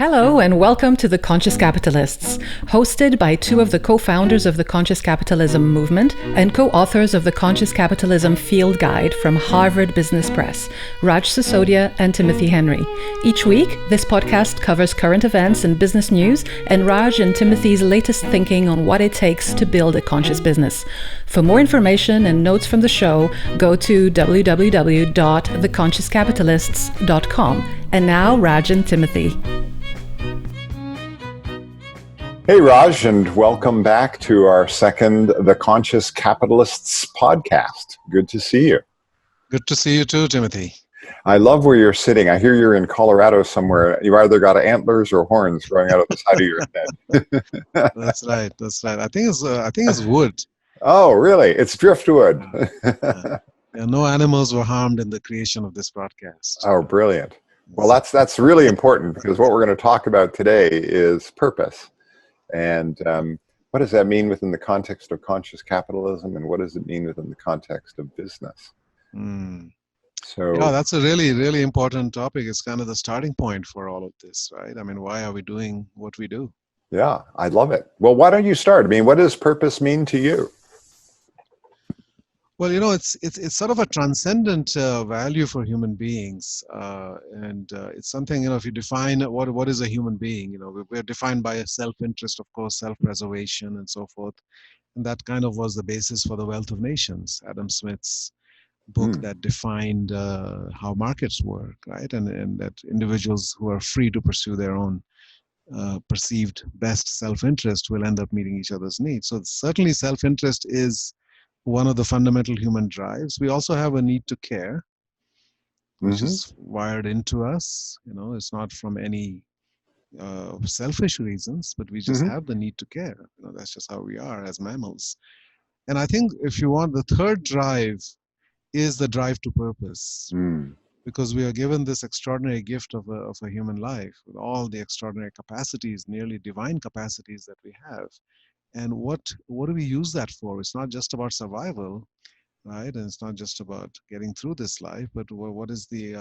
Hello and welcome to the Conscious Capitalists, hosted by two of the co-founders of the Conscious Capitalism movement and co-authors of the Conscious Capitalism Field Guide from Harvard Business Press, Raj Sisodia and Timothy Henry. Each week, this podcast covers current events and business news and Raj and Timothy's latest thinking on what it takes to build a conscious business. For more information and notes from the show, go to www.theconsciouscapitalists.com. And now, Raj and Timothy. Hey, Raj, and welcome back to our second The Conscious Capitalists podcast. Good to see you. Good to see you too, Timothy. I love where you're sitting. I hear you're in Colorado somewhere. You either got antlers or horns growing out of the side of your head. That's right. I think it's wood. Oh, really? It's driftwood. Yeah, no animals were harmed in the creation of this broadcast. Oh, brilliant. Well, that's really important because what we're going to talk about today is purpose. And what does that mean within the context of conscious capitalism, and what does it mean within the context of business? So, yeah, that's a really, really important topic. It's kind of the starting point for all of this, right? I mean, why are we doing what we do? Yeah, I love it. Well, why don't you start? I mean, what does purpose mean to you? Well, you know, it's sort of a transcendent value for human beings, and it's something, you know, if you define what is a human being, you know, we're defined by a self-interest, of course, self-preservation, and so forth, and that kind of was the basis for the Wealth of Nations, Adam Smith's book that defined how markets work, right, and that individuals who are free to pursue their own perceived best self-interest will end up meeting each other's needs. So certainly, self-interest is one of the fundamental human drives. We also have a need to care, which is wired into us. You know, it's not from any selfish reasons, but we just have the need to care. You know, that's just how we are as mammals. And I think if you want, the third drive is the drive to purpose, because we are given this extraordinary gift of a human life with all the extraordinary capacities, nearly divine capacities that we have. And what do we use that for? It's not just about survival, right? And it's not just about getting through this life, but what is the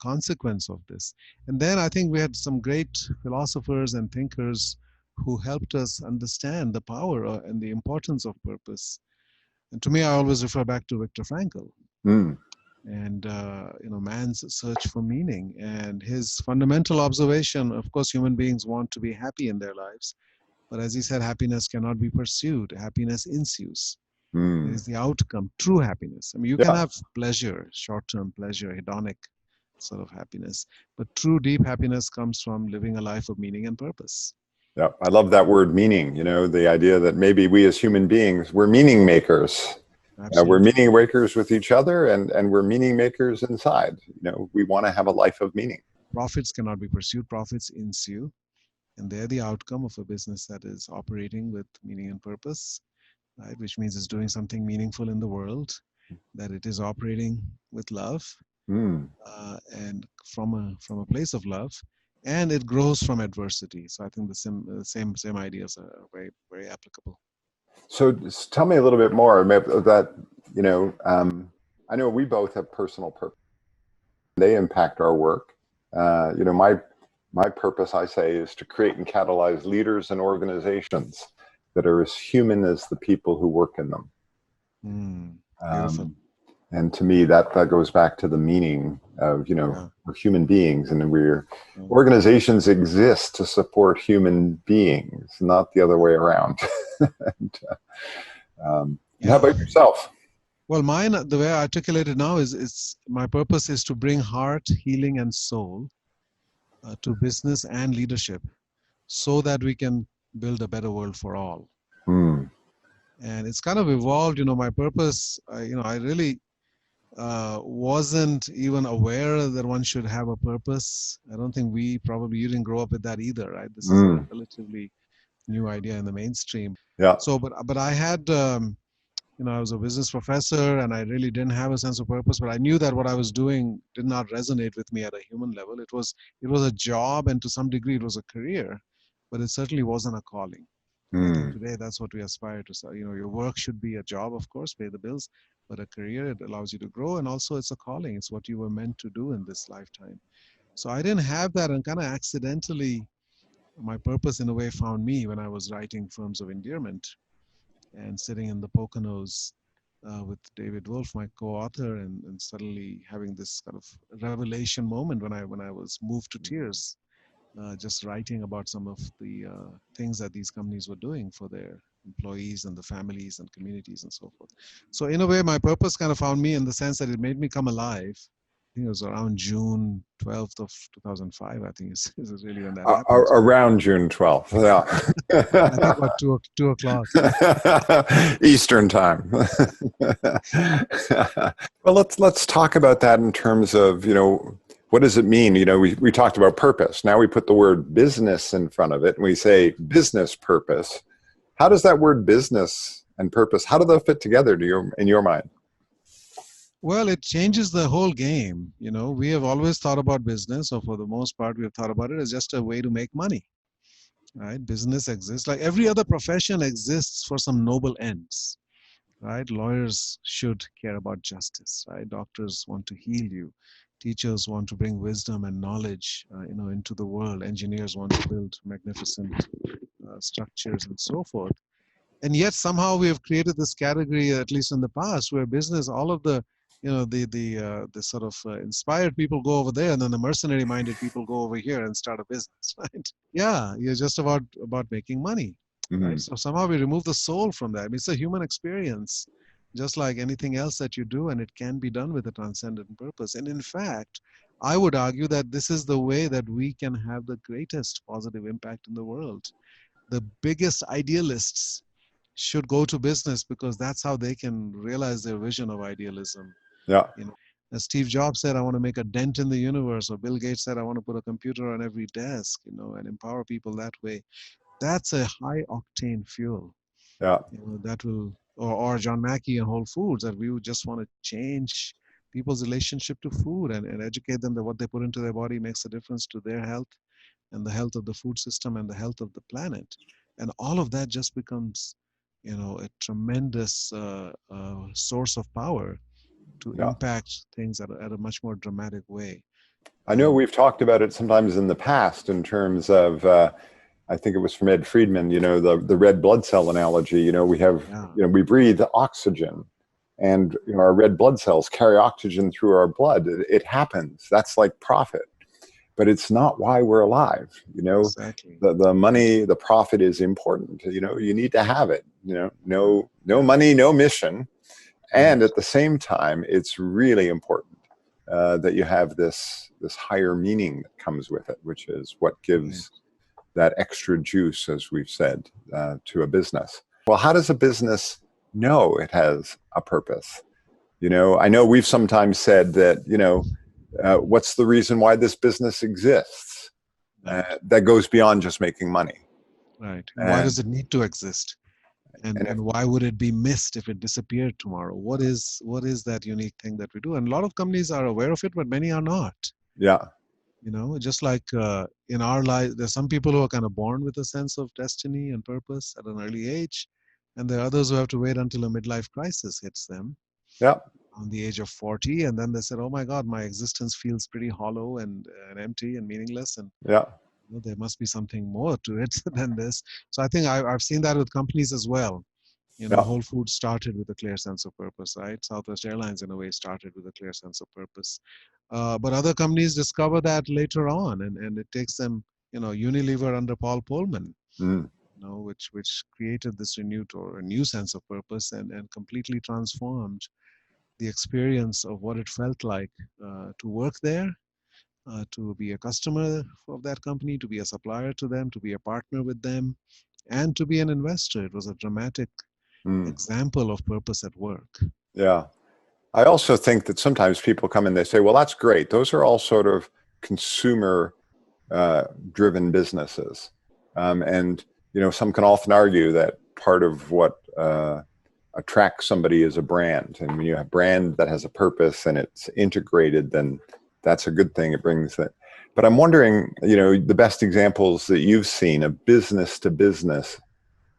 consequence of this? And then I think we had some great philosophers and thinkers who helped us understand the power and the importance of purpose. And to me, I always refer back to Viktor Frankl and you know, man's search for meaning, and his fundamental observation. Of course, human beings want to be happy in their lives. But as he said, happiness cannot be pursued. Happiness ensues. It is the outcome, true happiness. I mean, you can have pleasure, short-term pleasure, hedonic sort of happiness. But true, deep happiness comes from living a life of meaning and purpose. Yeah, I love that word meaning, you know, the idea that maybe we as human beings, we're meaning makers. We're meaning makers with each other, and we're meaning makers inside. You know, we want to have a life of meaning. Profits cannot be pursued. Profits ensue. And they're the outcome of a business that is operating with meaning and purpose, right? Which means it's doing something meaningful in the world, that it is operating with love, and from a place of love, and it grows from adversity. So I think the same ideas are very, very applicable. So just tell me a little bit more about that. You know, I know we both have personal purpose. They impact our work. You know, my purpose, I say, is to create and catalyze leaders and organizations that are as human as the people who work in them. And to me, that goes back to the meaning of, you know, we're human beings, and organizations exist to support human beings, not the other way around. And, how about yourself? Well, mine, the way I articulate it now is my purpose is to bring heart, healing, and soul to business and leadership, so that we can build a better world for all. And it's kind of evolved. You know, my purpose, you know, I really wasn't even aware that one should have a purpose. I don't think you didn't grow up with that either, right? This is a relatively new idea in the mainstream. Yeah. So, but I had, you know, I was a business professor, and I really didn't have a sense of purpose, but I knew that what I was doing did not resonate with me at a human level. It was a job, and to some degree it was a career, but it certainly wasn't a calling. I think today that's what we aspire to. So, you know, your work should be a job, of course, pay the bills, but a career, it allows you to grow, and also it's a calling. It's what you were meant to do in this lifetime. So I didn't have that, and kind of accidentally, my purpose in a way found me when I was writing Firms of Endearment and sitting in the Poconos with David Wolf, my co-author, and suddenly having this kind of revelation moment when I was moved to tears, just writing about some of the things that these companies were doing for their employees and the families and communities and so forth. So in a way, my purpose kind of found me in the sense that it made me come alive. I think it was around June 12th of 2005. I think is really when that happened. Around June 12th. I think about 2 o'clock. Eastern time. Well, let's talk about that in terms of, what does it mean? We talked about purpose. Now we put the word business in front of it and we say business purpose. How does that word business and purpose, how do they fit together in your mind? Well, it changes the whole game. We have always thought about business, or for the most part, we have thought about it as just a way to make money, right? Business exists like every other profession exists for some noble ends, right? Lawyers should care about justice, right? Doctors want to heal you. Teachers want to bring wisdom and knowledge, into the world. Engineers want to build magnificent structures and so forth. And yet somehow we have created this category, at least in the past, where business, all of the the sort of inspired people go over there, and then the mercenary minded people go over here and start a business, right? Yeah, you're just about making money, right? Mhm. So somehow we remove the soul from that. I mean, it's a human experience, just like anything else that you do, and it can be done with a transcendent purpose. And in fact, I would argue that this is the way that we can have the greatest positive impact in the world. The biggest idealists should go to business because that's how they can realize their vision of idealism. Yeah. As Steve Jobs said, I want to make a dent in the universe, or Bill Gates said, I want to put a computer on every desk, and empower people that way. That's a high octane fuel, Yeah. that will, or John Mackey and Whole Foods, that we would just want to change people's relationship to food and educate them that what they put into their body makes a difference to their health and the health of the food system and the health of the planet. And all of that just becomes, a tremendous source of power to Yeah. impact things at a much more dramatic way. I know we've talked about it sometimes in the past in terms of, I think it was from Ed Friedman, the red blood cell analogy. Yeah, We breathe oxygen, and our red blood cells carry oxygen through our blood. It happens. That's like profit, but it's not why we're alive. exactly. The money, the profit is important. You need to have it. No money, no mission, Right, and at the same time, it's really important that you have this higher meaning that comes with it, which is what right. gives that extra juice, as we've said, to a business. Well, how does a business know it has a purpose? I know we've sometimes said that, what's the reason why this business exists? Right, That goes beyond just making money. right. And why And, does it need to exist? And and if, and why would it be missed if it disappeared tomorrow? What is that unique thing that we do? And a lot of companies are aware of it, but many are not. yeah, Just like in our life, there's some people who are kind of born with a sense of destiny and purpose at an early age, and there are others who have to wait until a midlife crisis hits them yeah, on the age of 40, and then they said, "Oh my God, my existence feels pretty hollow and empty and meaningless, and yeah, there must be something more to it than this." So I think I've seen that with companies as well. yeah, Whole Foods started with a clear sense of purpose, right? Southwest Airlines, in a way, started with a clear sense of purpose. But other companies discover that later on, and it takes them, Unilever under Paul Polman, mm, which created this renewed or a new sense of purpose and completely transformed the experience of what it felt like to work there, to be a customer of that company, to be a supplier to them, to be a partner with them, and to be an investor. It was a dramatic mm, example of purpose at work. yeah. I also think that sometimes people come in, they say, well, that's great. Those are all sort of consumer driven businesses. And, some can often argue that part of what attracts somebody is a brand. And when you have a brand that has a purpose and it's integrated, then that's a good thing. It brings that. But I'm wondering, the best examples that you've seen of business to business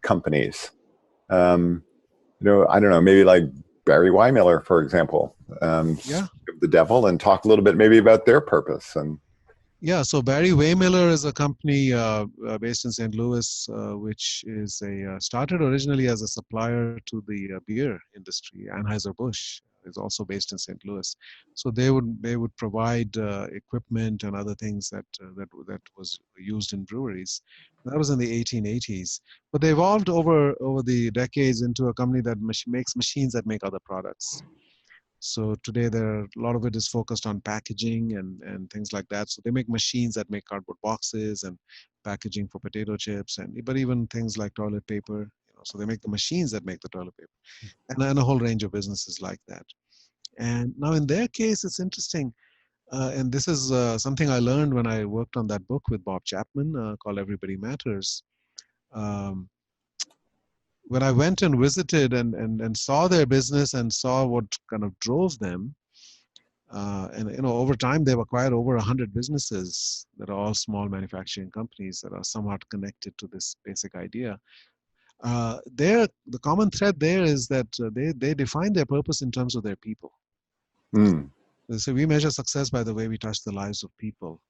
companies. Um, I don't know, maybe like Barry Weimiller, for example, Yeah, the devil, and talk a little bit maybe about their purpose. And Yeah, so Barry Waymiller is a company based in St. Louis, which is started originally as a supplier to the beer industry. Anheuser-Busch is also based in St. Louis, so they would provide equipment and other things that was used in breweries. That was in the 1880s, but they evolved over the decades into a company that makes machines that make other products. So today a lot of it is focused on packaging and things like that. So they make machines that make cardboard boxes and packaging for potato chips, and but even things like toilet paper. So they make the machines that make the toilet paper, and a whole range of businesses like that. And now in their case, it's interesting, and this is something I learned when I worked on that book with Bob Chapman called Everybody Matters. Um, when I went and visited and saw their business and saw what kind of drove them. And over time, they've acquired over 100 businesses that are all small manufacturing companies that are somewhat connected to this basic idea. The common thread there is that they define their purpose in terms of their people. Mm. So we measure success by the way we touch the lives of people,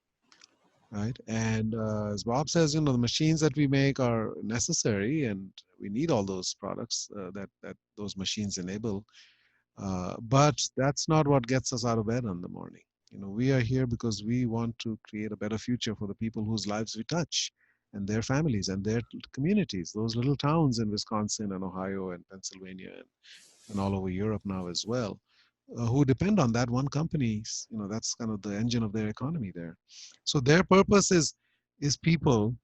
right? And as Bob says, the machines that we make are necessary, and we need all those products that those machines enable. But that's not what gets us out of bed in the morning. We are here because we want to create a better future for the people whose lives we touch and their families and their communities, those little towns in Wisconsin and Ohio and Pennsylvania and all over Europe now as well, who depend on that one company. That's kind of the engine of their economy there. So their purpose is people,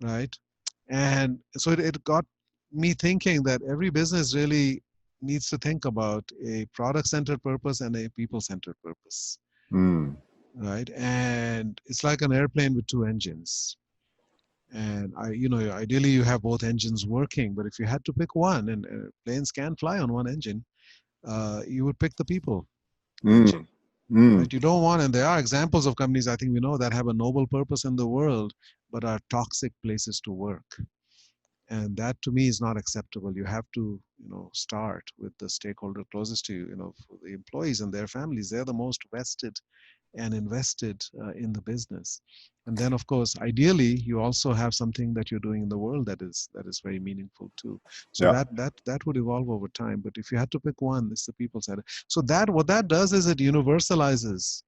right? And so it got me thinking that every business really needs to think about a product-centered purpose and a people-centered purpose, Mm. right? And it's like an airplane with two engines. And ideally you have both engines working, but if you had to pick one, and planes can fly on one engine, you would pick the people engine, Mm. Mm. right? You don't want, and there are examples of companies I think we know that have a noble purpose in the world, but are toxic places to work. And that to me is not acceptable. You have to start with the stakeholder closest to you, for the employees and their families. They're the most vested and invested in the business. And then of course ideally you also have something that you're doing in the world that is very meaningful too. So Yeah. that would evolve over time, but if you had to pick one, it's the people side. So that what that does is it universalizes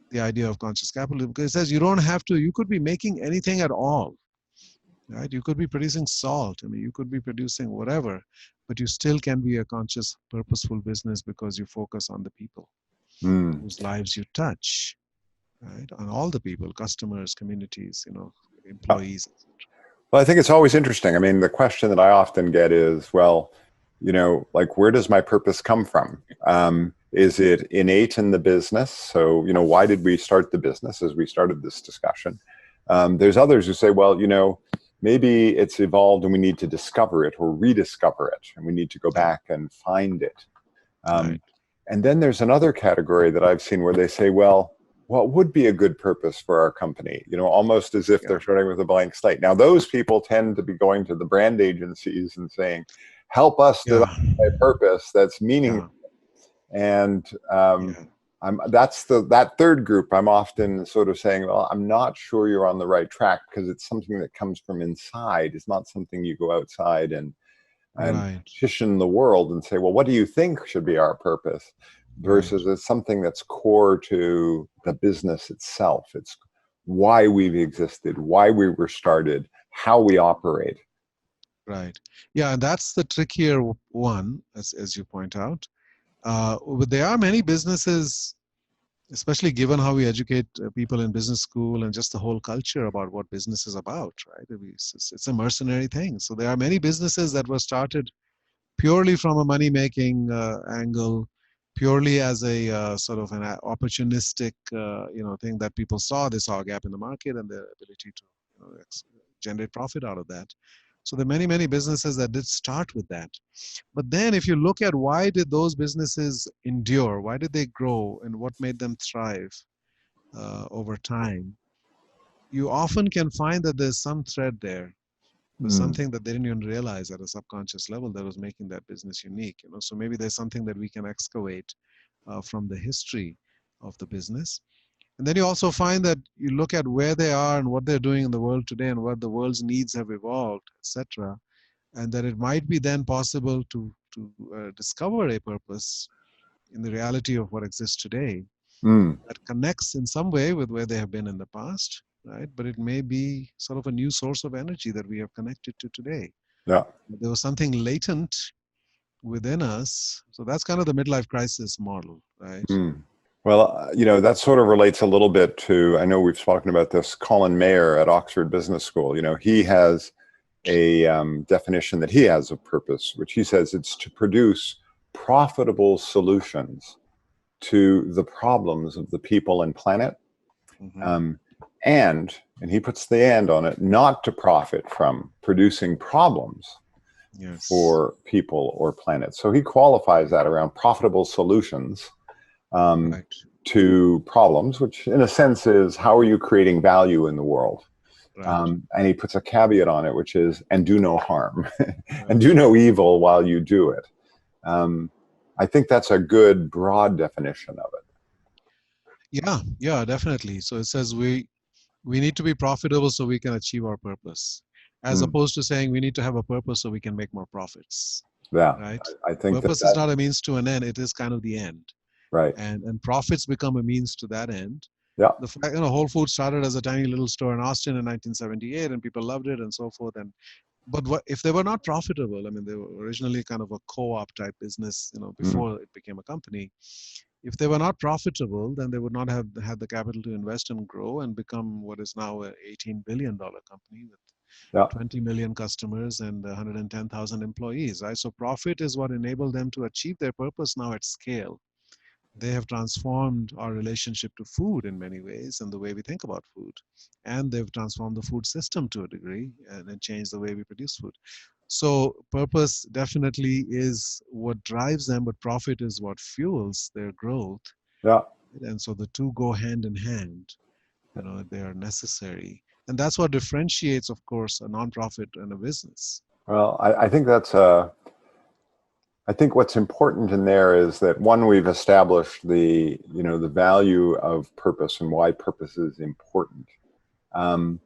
the idea of conscious capitalism, because it says you could be making anything at all, right? You could be producing salt. I mean, you could be producing whatever, but you still can be a conscious, purposeful business because you focus on the people Mm. whose lives you touch, right? On all the people, customers, communities, employees. Well, I think it's always interesting. I mean, the question that I often get is, well, like, where does my purpose come from? Is it innate in the business? So, why did we start the business as we started this discussion? There's others who say, well, maybe it's evolved and we need to discover it or rediscover it, and we need to go Yeah, back and find it. right, Um, and then there's another category that I've seen where they say, well, what would be a good purpose for our company? Almost as if yeah, they're starting with a blank slate. Now, those people tend to be going to the brand agencies and saying, help us develop yeah, a purpose that's meaningful. yeah, And yeah, that's that third group. I'm often sort of saying, well, I'm not sure you're on the right track, because it's something that comes from inside. It's not something you go outside and right, petition the world and say, well, what do you think should be our purpose? right, Versus it's something that's core to the business itself. It's why we've existed, why we were started, how we operate. right. Yeah, and that's the trickier one, as you point out. But there are many businesses, especially given how we educate people in business school and just the whole culture about what business is about, right? It's a mercenary thing. So there are many businesses that were started purely from a money-making angle, purely as a sort of an opportunistic, thing that people saw. They saw a gap in the market and their ability to, generate profit out of that. So there are many, many businesses that did start with that. But then if you look at why did those businesses endure, why did they grow, and what made them thrive over time, you often can find that there's some thread there. There's Mm. something that they didn't even realize at a subconscious level that was making that business unique. So maybe there's something that we can excavate from the history of the business. And then you also find that you look at where they are and what they're doing in the world today and what the world's needs have evolved, etc., and that it might be then possible to discover a purpose in the reality of what exists today Mm, that connects in some way with where they have been in the past, right? But it may be sort of a new source of energy that we have connected to today. yeah. There was something latent within us. So that's kind of the midlife crisis model, right? Mm. Well, that sort of relates a little bit to, I know we've spoken about this, Colin Mayer at Oxford Business School. He has a definition that he has of purpose, which he says it's to produce profitable solutions to the problems of the people and planet. Mm-hmm. Um, and he puts the and on it, not to profit from producing problems Yes. for people or planet. So he qualifies that around profitable solutions Right. to problems, which in a sense is how are you creating value in the world? Right. And he puts a caveat on it, which is, and do no harm and Right. do no evil while you do it. I think that's a good broad definition of it. Yeah. Yeah. Definitely. So it says we need to be profitable so we can achieve our purpose, as Mm, opposed to saying we need to have a purpose so we can make more profits. yeah, Right. I think Purpose is that, not a means to an end; it is kind of the end. right. And profits become a means to that end. Yeah. The fact, Whole Foods started as a tiny little store in Austin in 1978, and people loved it and so forth. And but if they were not profitable, I mean, they were originally kind of a co-op type business, Mm, before it became a company. If they were not profitable, then they would not have had the capital to invest and grow and become what is now a $18 billion company with yeah. 20 million customers and 110,000 employees, right? So profit is what enabled them to achieve their purpose now at scale. They have transformed our relationship to food in many ways and the way we think about food. And they've transformed the food system to a degree and changed the way we produce food. So purpose definitely is what drives them, but profit is what fuels their growth. Yeah. And so the two go hand in hand. They are necessary. And that's what differentiates, of course, a nonprofit and a business. Well, I think I think what's important in there is that one, we've established the value of purpose and why purpose is important. Um,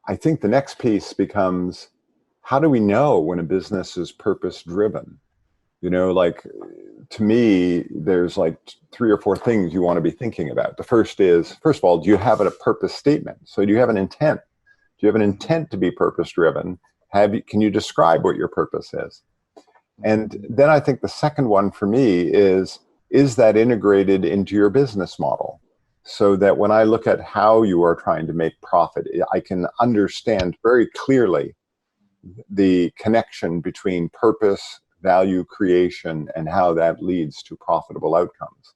I think the next piece becomes, how do we know when a business is purpose driven? Like, to me, there's like three or four things you want to be thinking about. The first is, first of all, do you have a purpose statement? So do you have an intent? Do you have an Mhm, intent to be purpose driven? Can you describe what your purpose is? And mhm, then I think the second one for me is that integrated into your business model? So that when I look at how you are trying to make profit, I can understand very clearly the connection between purpose, value creation, and how that leads to profitable outcomes.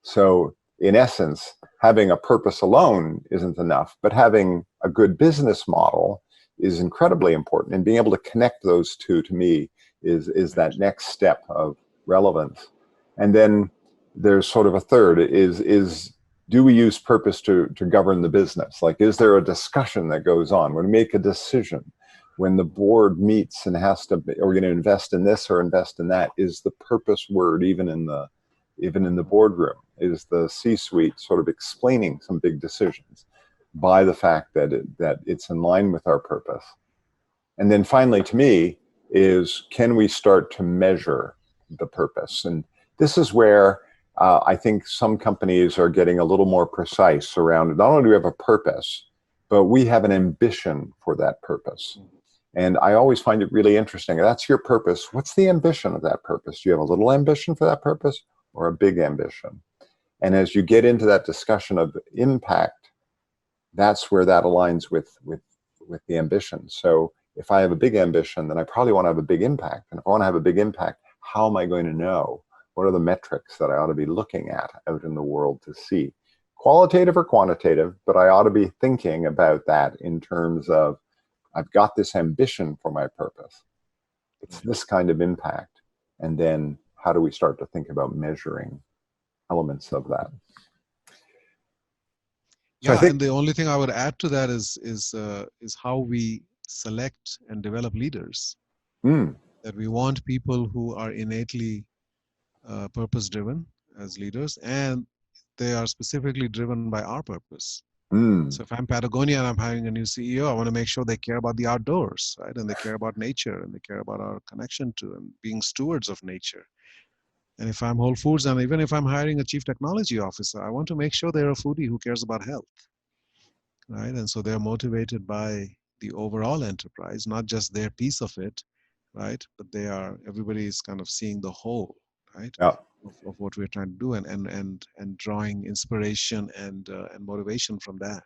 So, in essence, having a purpose alone isn't enough, but having a good business model is incredibly important. And being able to connect those two, to me, is right. that next step of relevance. And then there's sort of a third, is do we use purpose to govern the business? Like, is there a discussion that goes on when we make a decision? When the board meets and has to, are we going to invest in this or invest in that? Is the purpose word even in the boardroom? Is the C-suite sort of explaining some big decisions by the fact that it's in line with our purpose? And then finally, to me, is can we start to measure the purpose? And this is where I think some companies are getting a little more precise around, not only do we have a purpose, but we have an ambition for that purpose. And I always find it really interesting. That's your purpose. What's the ambition of that purpose? Do you have a little ambition for that purpose or a big ambition? And as you get into that discussion of impact, that's where that aligns with the ambition. So if I have a big ambition, then I probably want to have a big impact. And if I want to have a big impact, how am I going to know? What are the metrics that I ought to be looking at out in the world to see? Qualitative or quantitative, but I ought to be thinking about that in terms of, I've got this ambition for my purpose. It's Right. this kind of impact. And then how do we start to think about measuring elements of that? So I Yeah, think, and the only thing I would add to that is how we select and develop leaders. mm, That we want people who are innately purpose driven as leaders, and they are specifically driven by our purpose. Mm. So if I'm Patagonia and I'm hiring a new CEO, I want to make sure they care about the outdoors, right? And they care about nature, and they care about our connection to and being stewards of nature. And if I'm Whole Foods, and even if I'm hiring a chief technology officer, I want to make sure they're a foodie who cares about health, right? And so they're motivated by the overall enterprise, not just their piece of it, right? But everybody is kind of seeing the whole, right? Yeah. Of what we're trying to do, and drawing inspiration and motivation from that.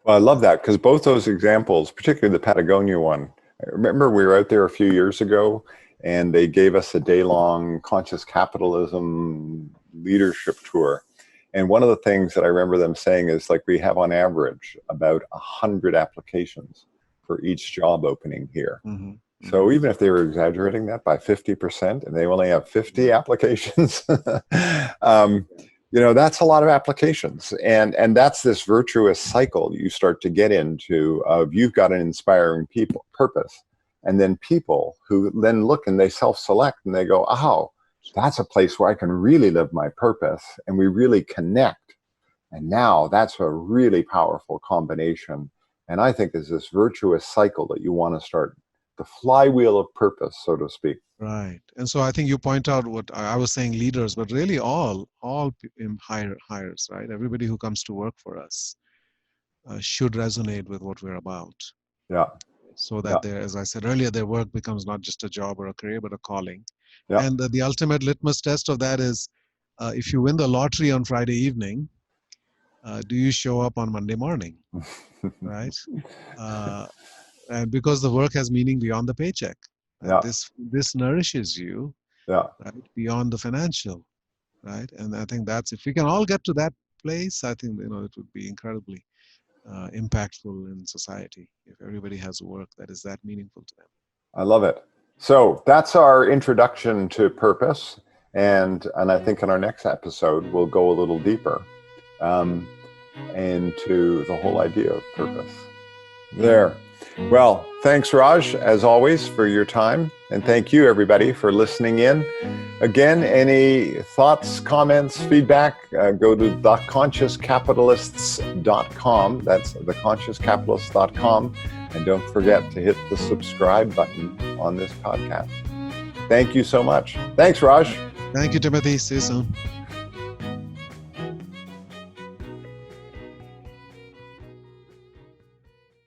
Well, I love that, because both those examples, particularly the Patagonia one, I remember we were out there a few years ago and they gave us a day-long Conscious Capitalism leadership tour. And one of the things that I remember them saying is, like, we have on average about 100 applications for each job opening here. Mm-hmm. So even if they were exaggerating that by 50% and they only have 50 applications, that's a lot of applications. And that's this virtuous cycle you start to get into of, you've got an inspiring purpose. And then people who then look and they self-select and they go, oh, that's a place where I can really live my purpose. And we really connect. And now that's a really powerful combination. And I think there's this virtuous cycle that you want to start, the flywheel of purpose, so to speak. Right. And so I think you point out what I was saying, leaders, but really all hires, right? Everybody who comes to work for us should resonate with what we're about. Yeah. So that as I said earlier, their work becomes not just a job or a career, but a calling. Yeah. And the ultimate litmus test of that is, if you win the lottery on Friday evening, do you show up on Monday morning, right? And because the work has meaning beyond the paycheck. Yeah. This nourishes you, right, beyond the financial, right? And I think that's, if we can all get to that place, I think it would be incredibly impactful in society if everybody has work that is that meaningful to them. I love it. So that's our introduction to purpose, and I think in our next episode we'll go a little deeper into the whole idea of purpose. There. Well, thanks, Raj, as always, for your time. And thank you, everybody, for listening in. Again, any thoughts, comments, feedback, go to theconsciouscapitalists.com. That's theconsciouscapitalists.com. And don't forget to hit the subscribe button on this podcast. Thank you so much. Thanks, Raj. Thank you, Timothy. See you soon.